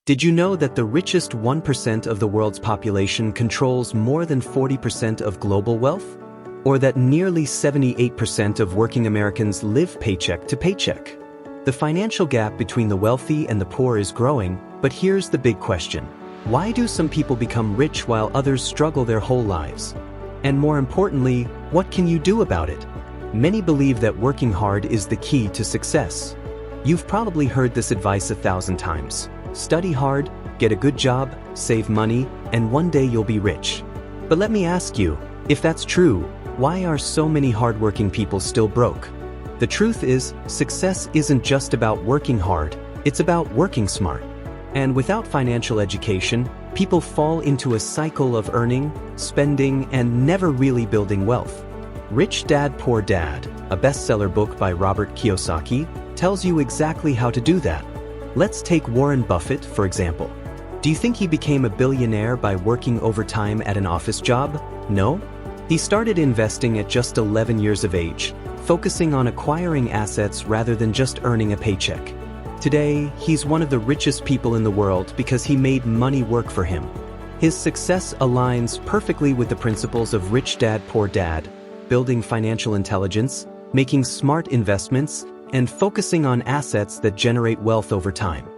Did you know that the richest 1% of the world's population controls more than 40% of global wealth? Or that nearly 78% of working Americans live paycheck to paycheck? The financial gap between the wealthy and the poor is growing, but here's the big question. Why do some people become rich while others struggle their whole lives? And more importantly, what can you do about it? Many believe that working hard is the key to success. You've probably heard this advice 1,000 times. Study hard, get a good job, save money, and one day you'll be rich. But let me ask you, if that's true, why are so many hardworking people still broke? The truth is, success isn't just about working hard, it's about working smart. And without financial education, people fall into a cycle of earning, spending, and never really building wealth. Rich Dad, Poor Dad, a bestseller book by Robert Kiyosaki, tells you exactly how to do that. Let's take Warren Buffett, for example. Do you think he became a billionaire by working overtime at an office job? No. He started investing at just 11 years of age, focusing on acquiring assets rather than just earning a paycheck. Today, he's one of the richest people in the world because he made money work for him. His success aligns perfectly with the principles of Rich Dad, Poor Dad, building financial intelligence, making smart investments, and focusing on assets that generate wealth over time.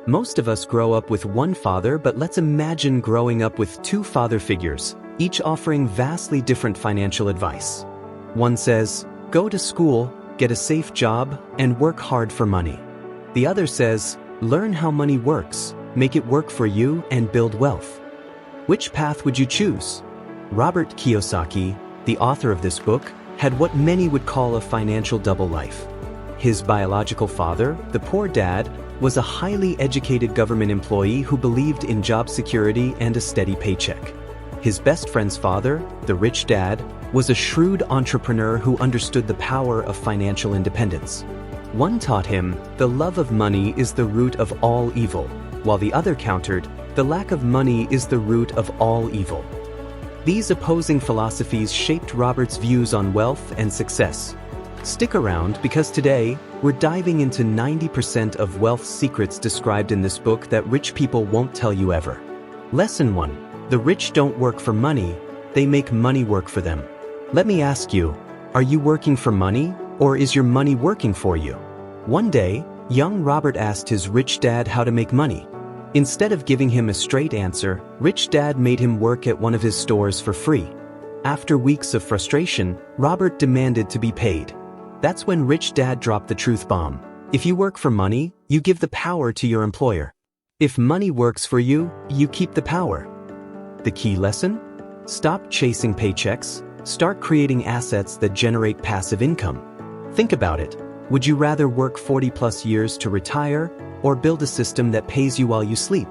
Most of us grow up with one father, but let's imagine growing up with two father figures, each offering vastly different financial advice. One says, go to school, get a safe job, and work hard for money. The other says, learn how money works, make it work for you, and build wealth. Which path would you choose? Robert Kiyosaki, the author of this book, had what many would call a financial double life. His biological father, the poor dad, was a highly educated government employee who believed in job security and a steady paycheck. His best friend's father, the rich dad, was a shrewd entrepreneur who understood the power of financial independence. One taught him, the love of money is the root of all evil, while the other countered, the lack of money is the root of all evil. These opposing philosophies shaped Robert's views on wealth and success. Stick around because today, we're diving into 90% of wealth's secrets described in this book that rich people won't tell you ever. Lesson 1. The rich don't work for money, they make money work for them. Let me ask you, are you working for money, or is your money working for you? One day, young Robert asked his rich dad how to make money. Instead of giving him a straight answer, Rich Dad made him work at one of his stores for free. After weeks of frustration, Robert demanded to be paid. That's when Rich Dad dropped the truth bomb. If you work for money, you give the power to your employer. If money works for you, you keep the power. The key lesson? Stop chasing paychecks, start creating assets that generate passive income. Think about it. Would you rather work 40+ years to retire, or build a system that pays you while you sleep?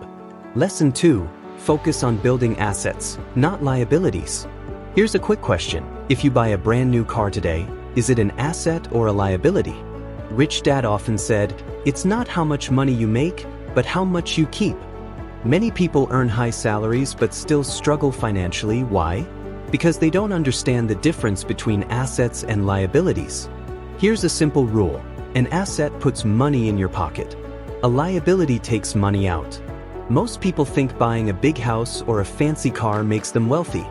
Lesson 2. Focus on building assets, not liabilities. Here's a quick question. If you buy a brand new car today, is it an asset or a liability? Rich Dad often said, it's not how much money you make, but how much you keep. Many people earn high salaries but still struggle financially. Why? Because they don't understand the difference between assets and liabilities. Here's a simple rule. An asset puts money in your pocket. A liability takes money out. Most people think buying a big house or a fancy car makes them wealthy.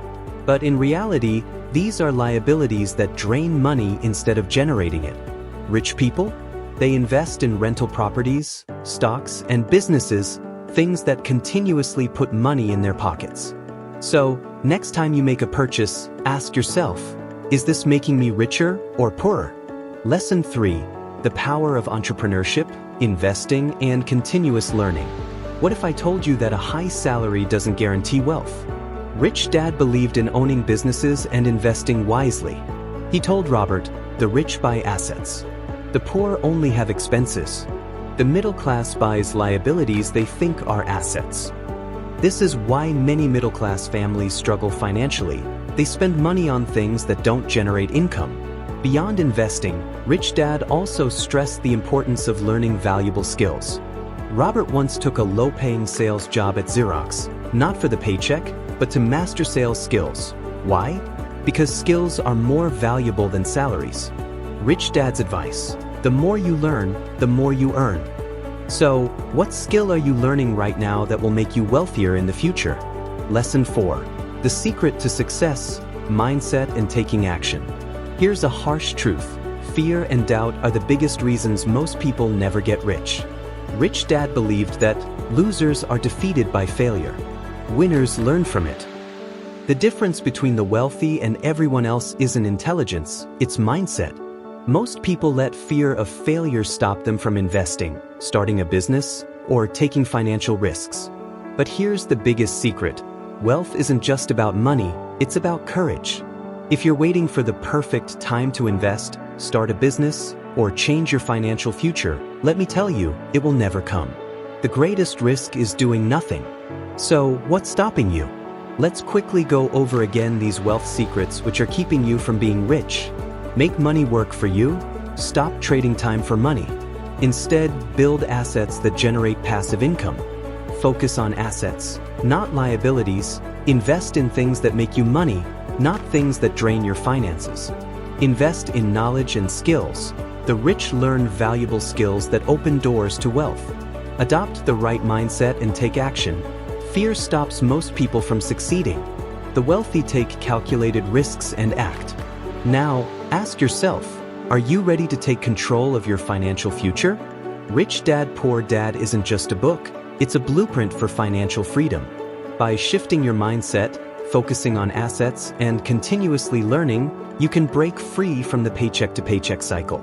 But in reality, these are liabilities that drain money instead of generating it. Rich people? They invest in rental properties, stocks, and businesses, things that continuously put money in their pockets. So, next time you make a purchase, ask yourself, is this making me richer or poorer? Lesson 3. The power of entrepreneurship, investing, and continuous learning. What if I told you that a high salary doesn't guarantee wealth? Rich Dad believed in owning businesses and investing wisely. He told Robert, the rich buy assets. The poor only have expenses. The middle class buys liabilities they think are assets. This is why many middle-class families struggle financially. They spend money on things that don't generate income. Beyond investing, Rich Dad also stressed the importance of learning valuable skills. Robert once took a low-paying sales job at Xerox, not for the paycheck, but to master sales skills. Why? Because skills are more valuable than salaries. Rich Dad's advice: the more you learn, the more you earn. So, what skill are you learning right now that will make you wealthier in the future? Lesson 4. The secret to success, mindset and taking action. Here's a harsh truth. Fear and doubt are the biggest reasons most people never get rich. Rich Dad believed that losers are defeated by failure. Winners learn from it. The difference between the wealthy and everyone else isn't intelligence, it's mindset. Most people let fear of failure stop them from investing, starting a business, or taking financial risks. But here's the biggest secret. Wealth isn't just about money, it's about courage. If you're waiting for the perfect time to invest, start a business, or change your financial future, let me tell you, it will never come. The greatest risk is doing nothing. So, what's stopping you? Let's quickly go over again these wealth secrets which are keeping you from being rich. Make money work for you. Stop trading time for money. Instead, build assets that generate passive income. Focus on assets, not liabilities. Invest in things that make you money, not things that drain your finances. Invest in knowledge and skills. The rich learn valuable skills that open doors to wealth. Adopt the right mindset and take action. Fear stops most people from succeeding. The wealthy take calculated risks and act. Now, ask yourself, are you ready to take control of your financial future? Rich Dad, Poor Dad isn't just a book, it's a blueprint for financial freedom. By shifting your mindset, focusing on assets, and continuously learning, you can break free from the paycheck to paycheck cycle.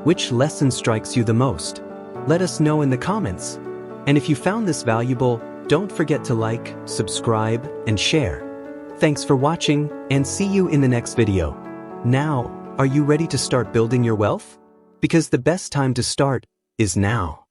Which lesson strikes you the most? Let us know in the comments. And if you found this valuable, don't forget to like, subscribe, and share. Thanks for watching, and see you in the next video. Now, are you ready to start building your wealth? Because the best time to start is now.